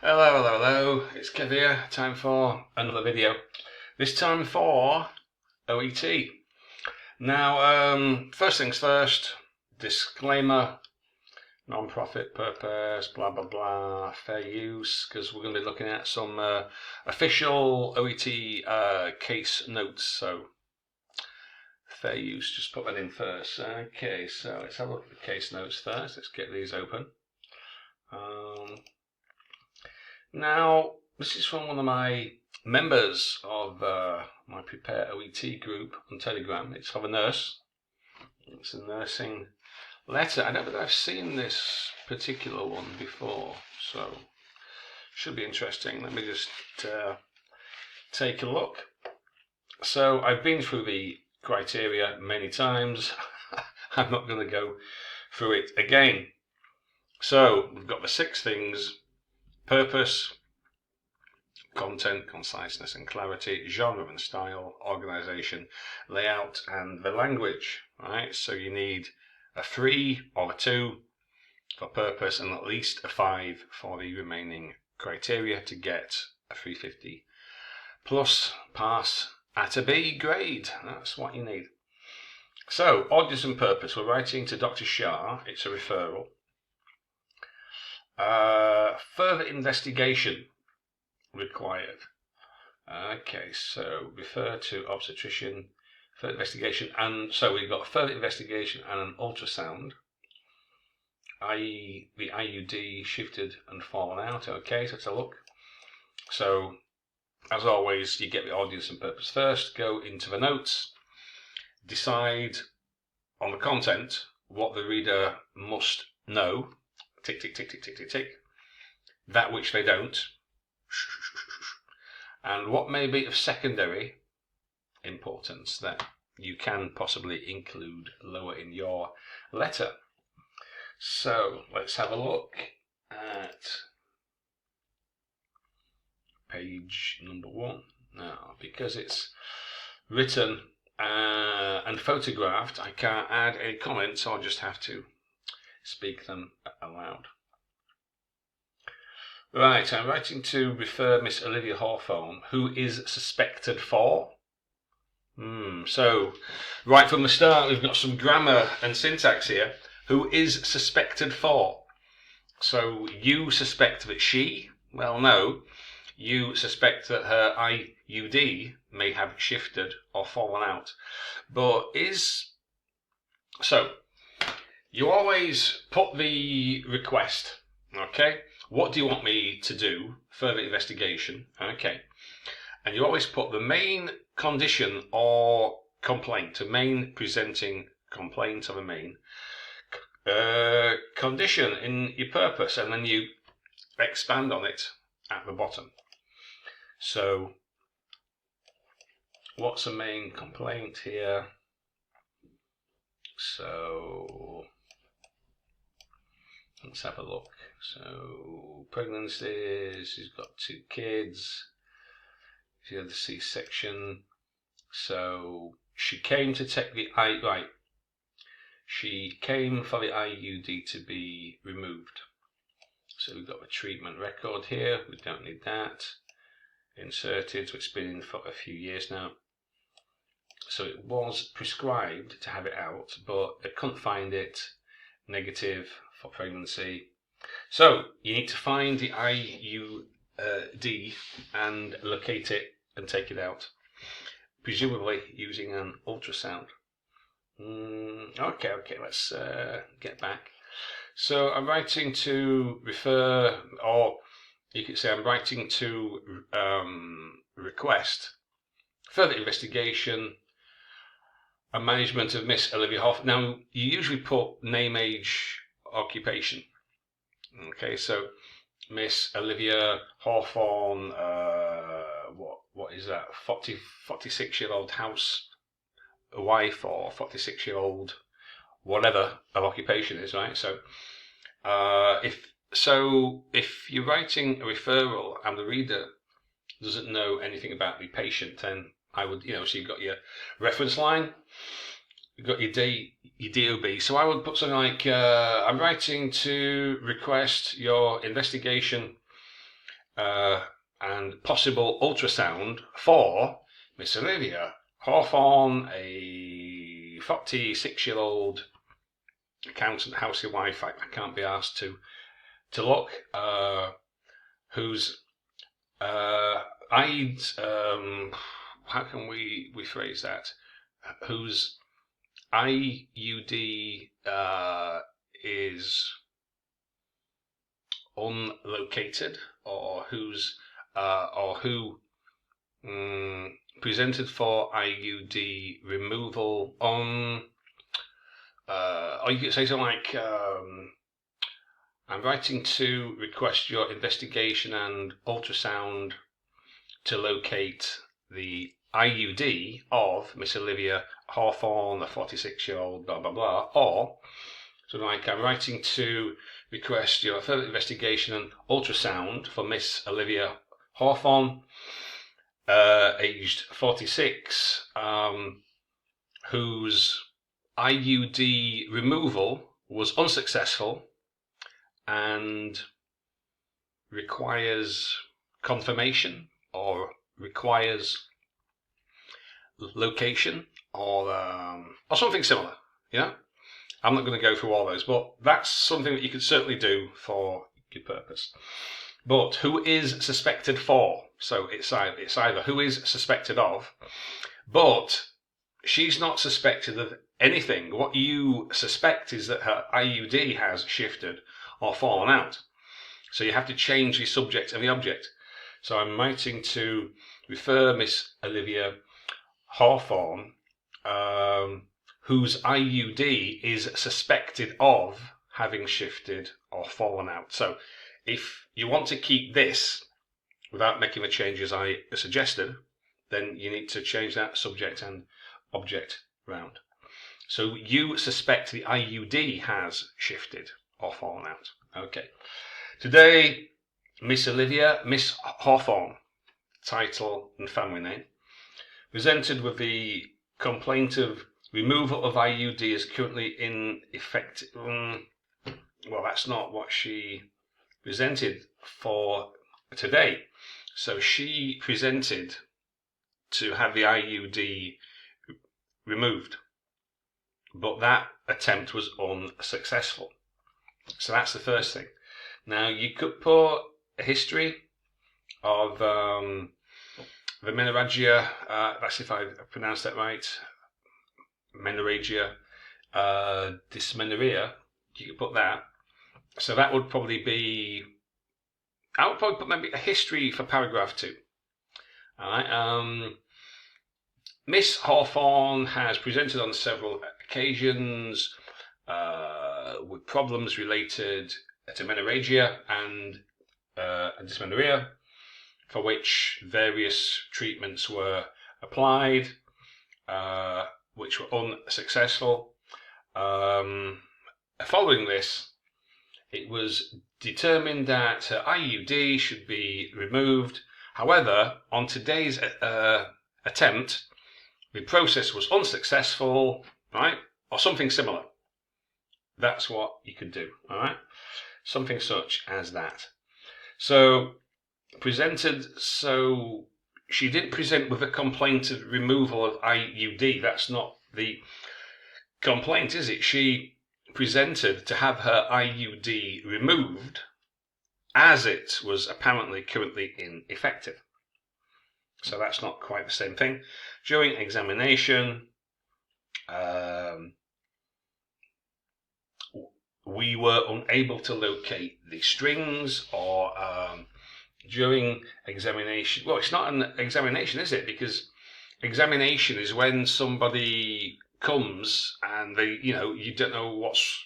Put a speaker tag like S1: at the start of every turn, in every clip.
S1: Hello, it's Kev here. Time for another video. This time for OET. Now, first things first, disclaimer, non-profit purpose, blah blah blah, fair use, because we're going to be looking at some official OET case notes, so fair use, just put that in first. Okay, so let's have a look at the case notes first. Let's get these open. Now, this is from one of my members of my Prepare OET group on Telegram. It's of a nurse. It's a nursing letter. I don't think I've seen this particular one before, so should be interesting. Let me just take a look. So I've been through the criteria many times. I'm not going to go through it again. So we've got the 6 things: purpose, content, conciseness and clarity, genre and style, organisation, layout, and the language. Right, so you need a 3 or a 2 for purpose and at least a 5 for the remaining criteria to get a 350 plus pass at a B grade. That's what you need. So, audience and purpose. We're writing to Dr. Shah. It's a referral. Further investigation required. Okay, so refer to obstetrician, further investigation, and so we've got further investigation and an ultrasound, i.e. the IUD shifted and fallen out. Okay, so let's have a look. So, as always, you get the audience and purpose first, go into the notes, decide on the content what the reader must know, tick, tick, tick, tick, tick, tick, tick, that which they don't, and what may be of secondary importance that you can possibly include lower in your letter. So let's have a look at page number 1. Now, because it's written and photographed, I can't add any comments, so I'll just have to speak them aloud. Right, I'm writing to refer Ms Olivia Hawthorne, who is suspected for. So, right from the start, we've got some grammar and syntax here. Who is suspected for? So, you suspect that she? Well, no. You suspect that her IUD may have shifted or fallen out. But so, you always put the request, okay? What do you want me to do? Further investigation, okay. And you always put the main condition or complaint, a main presenting complaint of a main condition in your purpose, and then you expand on it at the bottom. So, what's a main complaint here? So, let's have a look. So, pregnancies, she's got 2 kids, she had the C-section, so she came to take the she came for the IUD to be removed. So we've got the treatment record here, we don't need that. Inserted, so it's been in for a few years now. So it was prescribed to have it out, but I couldn't find it. Negative for pregnancy. So you need to find the IUD and locate it and take it out, presumably using an ultrasound. Okay, let's get back. So I'm writing to refer, or you could say I'm writing to request further investigation and management of Ms Olivia Hawthorne. Now, you usually put name, age, occupation. Okay, so Miss Olivia Hawthorne, what is that? 46-year-old house wife, or 46-year-old whatever of occupation is, right? So, if you're writing a referral and the reader doesn't know anything about the patient, then I would, so you've got your reference line, you've got your DOB. So I would put something like, I'm writing to request your investigation and possible ultrasound for Ms Olivia Hawthorne, a 46-year-old accountant, housewife. I can't be asked to look, who's how can we phrase that? Whose IUD is unlocated, or who presented for IUD removal on, or you could say something like, I'm writing to request your investigation and ultrasound to locate the IUD of Miss Olivia Hawthorne, the 46-year-old, blah, blah, blah. Or, so like, I'm writing to request your further investigation and ultrasound for Miss Olivia Hawthorne, aged 46, whose IUD removal was unsuccessful and requires confirmation, or requires location, or something similar. Yeah, I'm not going to go through all those, but that's something that you could certainly do for your purpose. But who is suspected for? So it's either who is suspected of, but she's not suspected of anything. What you suspect is that her IUD has shifted or fallen out. So you have to change the subject and the object. So I'm writing to refer Miss Olivia Hawthorne, whose IUD is suspected of having shifted or fallen out. So if you want to keep this without making the changes I suggested, then you need to change that subject and object round. So you suspect the IUD has shifted or fallen out. Okay. Today, Miss Hawthorne, title and family name, presented with the complaint of removal of IUD is currently in effect. Well, that's not what she presented for today. So she presented to have the IUD removed, but that attempt was unsuccessful. So that's the first thing. Now, you could put a history of the menorrhagia, that's if I pronounced that right, menorrhagia, dysmenorrhea, you could put that. So that would probably be, I would probably put maybe a history for paragraph 2. All right. Miss Hawthorne has presented on several occasions with problems related to menorrhagia and dysmenorrhea, for which various treatments were applied, which were unsuccessful. Following this, it was determined that her IUD should be removed. However, on today's attempt, the process was unsuccessful, right? Or something similar. That's what you could do, all right? Something such as that. So, so she didn't present with a complaint of removal of IUD. That's not the complaint, is it? She presented to have her IUD removed as it was apparently currently ineffective. So that's not quite the same thing. During examination, we were unable to locate the strings, or during examination. Well, it's not an examination, is it? Because examination is when somebody comes and they, you don't know what's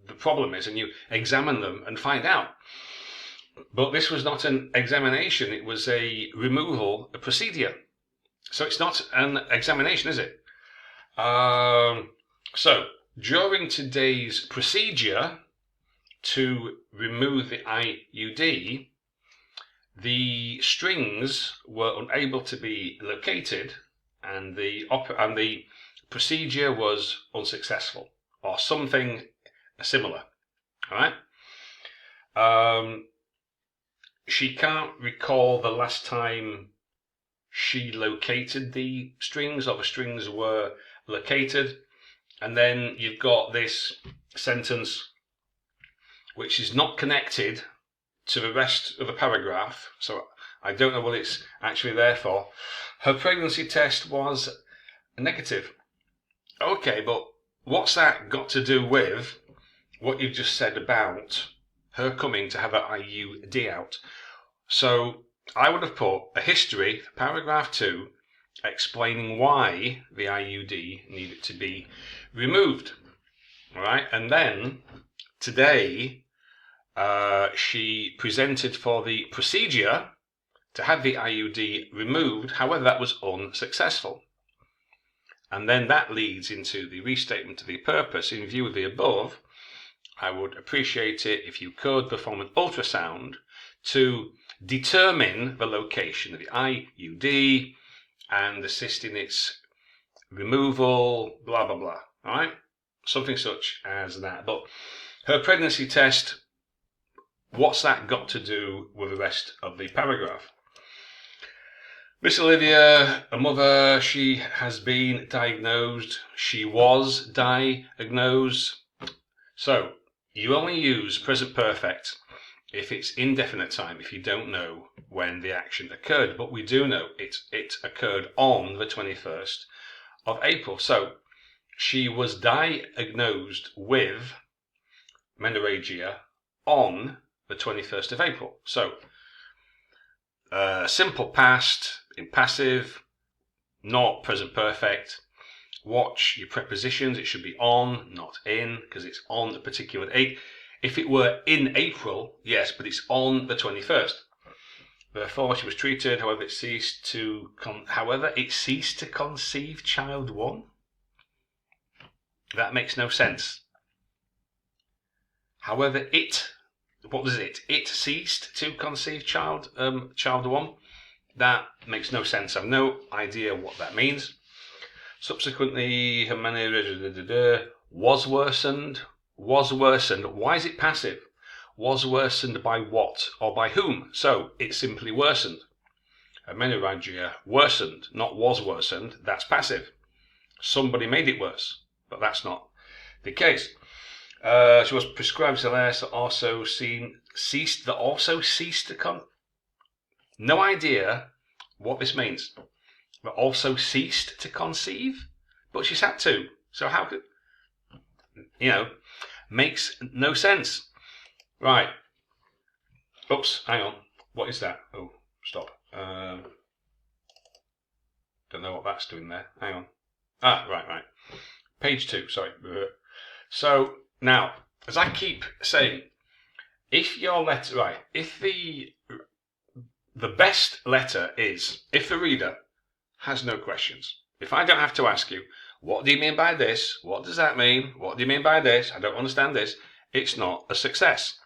S1: the problem is, and you examine them and find out. But this was not an examination, it was a removal, a procedure. So it's not an examination, is it? So during today's procedure to remove the IUD, the strings were unable to be located, and the procedure was unsuccessful, or something similar. All right. she can't recall the last time she located the strings, or the strings were located. And then you've got this sentence which is not connected to the rest of the paragraph, so I don't know what it's actually there for. Her pregnancy test was negative. Okay, but what's that got to do with what you've just said about her coming to have her IUD out? So I would have put a history, paragraph 2, explaining why the IUD needed to be removed. All right, and then today she presented for the procedure to have the IUD removed. However, that was unsuccessful. And then that leads into the restatement of the purpose. In view of the above, I would appreciate it if you could perform an ultrasound to determine the location of the IUD and assist in its removal, blah, blah, blah. All right? Something such as that. But her pregnancy test, what's that got to do with the rest of the paragraph? Ms Olivia, a mother, she has been diagnosed. She was diagnosed. So you only use present perfect if it's indefinite time, if you don't know when the action occurred. But we do know it occurred on the 21st of April. So she was diagnosed with menorrhagia on the 21st of April. So simple past, impassive, not present perfect. Watch your prepositions. It should be on, not in, because it's on a particular date. If it were in April, yes, but it's on the 21st. Therefore, she was treated. However, it ceased to conceive child 1. That makes no sense. However, what was it? It ceased to conceive child 1. That makes no sense. I have no idea what that means. Subsequently, her manner was worsened. Was worsened. Why is it passive? Was worsened by what or by whom? So it simply worsened. Her menorrhagia worsened, not was worsened. That's passive. Somebody made it worse, but that's not the case. She was prescribed Celeste, also ceased to no idea what this means. But also ceased to conceive, but she's had to. So how could, makes no sense. Right. Oops, hang on. What is that? Oh, stop. Don't know what that's doing there. Hang on. Right. Page 2, sorry. So, now, as I keep saying, if your letter, right, if the best letter is, if the reader has no questions, if I don't have to ask you, what do you mean by this? What does that mean? What do you mean by this? I don't understand this. It's not a success.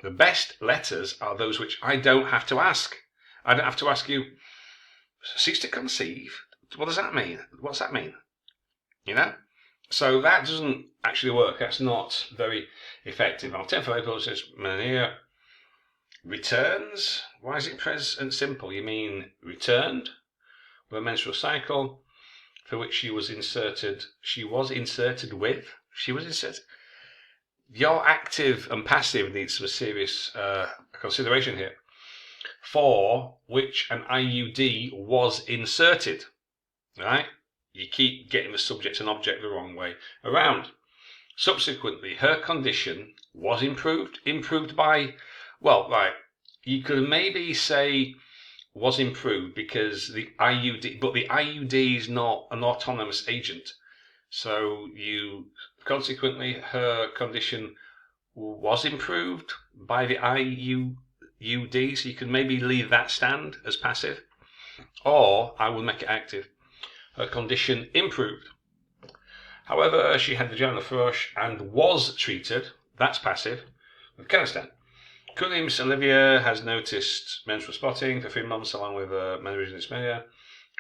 S1: The best letters are those which I don't have to ask. I don't have to ask you, cease to conceive? What does that mean? What does that mean? So that doesn't actually work. That's not very effective. On 10th of April, it says, Mania returns. Why is it present simple? You mean returned? With a menstrual cycle for which she was inserted with. Your active and passive needs some serious consideration here. For which an IUD was inserted. Right? You keep getting the subject and object the wrong way around. Subsequently, her condition was improved. Improved by, well, right, you could maybe say was improved because the IUD, but the IUD is not an autonomous agent. So consequently, her condition was improved by the IUD. So you can maybe leave that stand as passive, or I will make it active. Her condition improved. However, she had vaginal thrush and was treated. That's passive. With Afghanistan. Currently, Ms Olivia has noticed menstrual spotting for 3 months along with menorrhagia and dyspnea.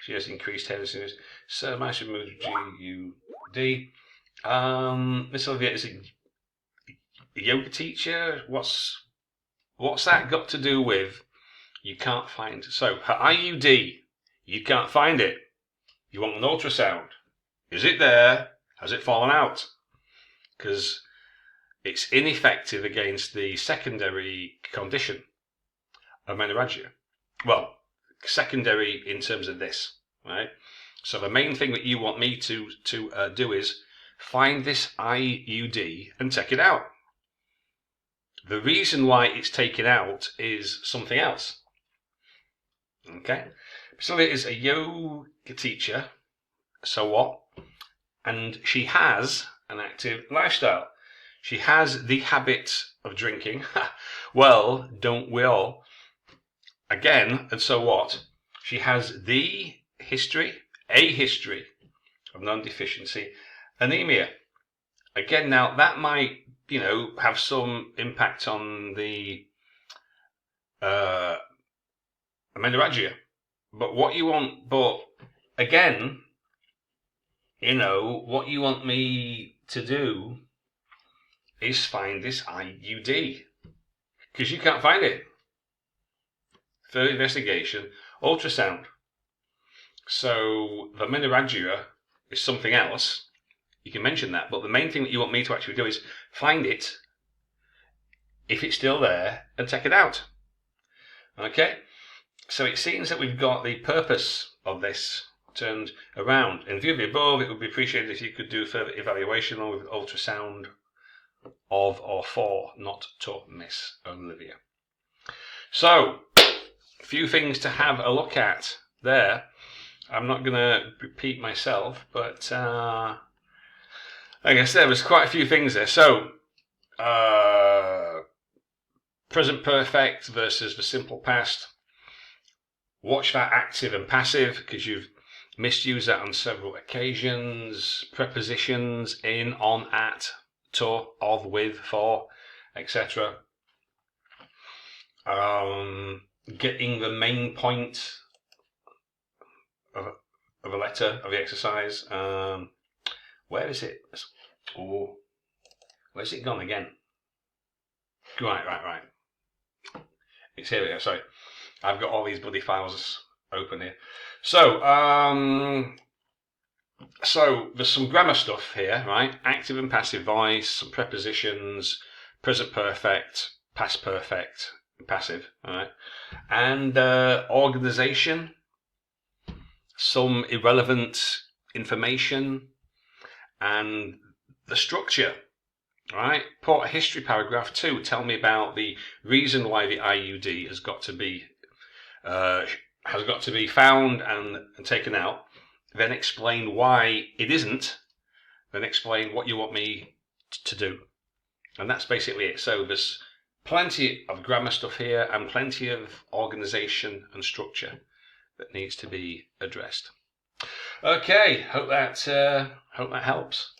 S1: She has increased hair sickness. So, I should move to GUD. Ms Olivia is a yoga teacher. What's that got to do with you can't find. So her IUD, you can't find it. You want an ultrasound. Is it there? Has it fallen out? Because it's ineffective against the secondary condition of menorrhagia. Well, secondary in terms of this, right? So the main thing that you want me to do is find this IUD and take it out. The reason why it's taken out is something else. Okay? So it is a yoga teacher, so what? And she has an active lifestyle. She has the habit of drinking. Well, don't we all? Again, and so what? She has a history of non-deficiency anemia. Again, now that might, have some impact on the menorrhagia. But what you want, again, what you want me to do is find this IUD. Because you can't find it. Further investigation, ultrasound. So the menorrhagia is something else. You can mention that, but the main thing that you want me to actually do is find it, if it's still there, and take it out. Okay? So it seems that we've got the purpose of this turned around. In view of the above, it would be appreciated if you could do further evaluation along with ultrasound of or for not to Ms Olivia. So, a few things to have a look at there. I'm not going to repeat myself, but like I said, there's quite a few things there. So, present perfect versus the simple past. Watch that active and passive, because you've misused that on several occasions. Prepositions, in, on, at, to, of, with, for, etc. Getting the main point of a letter of the exercise. Where is it? Oh, where's it gone again? Right. It's here we go, sorry. I've got all these bloody files open here. So there's some grammar stuff here, right? Active and passive voice, some prepositions, present perfect, past perfect, and passive, all right? And organisation, some irrelevant information, and the structure. Right, put a history paragraph 2. Tell me about the reason why the IUD has got to be found and taken out. Then explain why it isn't. Then explain what you want me to do, and that's basically it. So there's plenty of grammar stuff here and plenty of organisation and structure that needs to be addressed. Okay, hope that helps.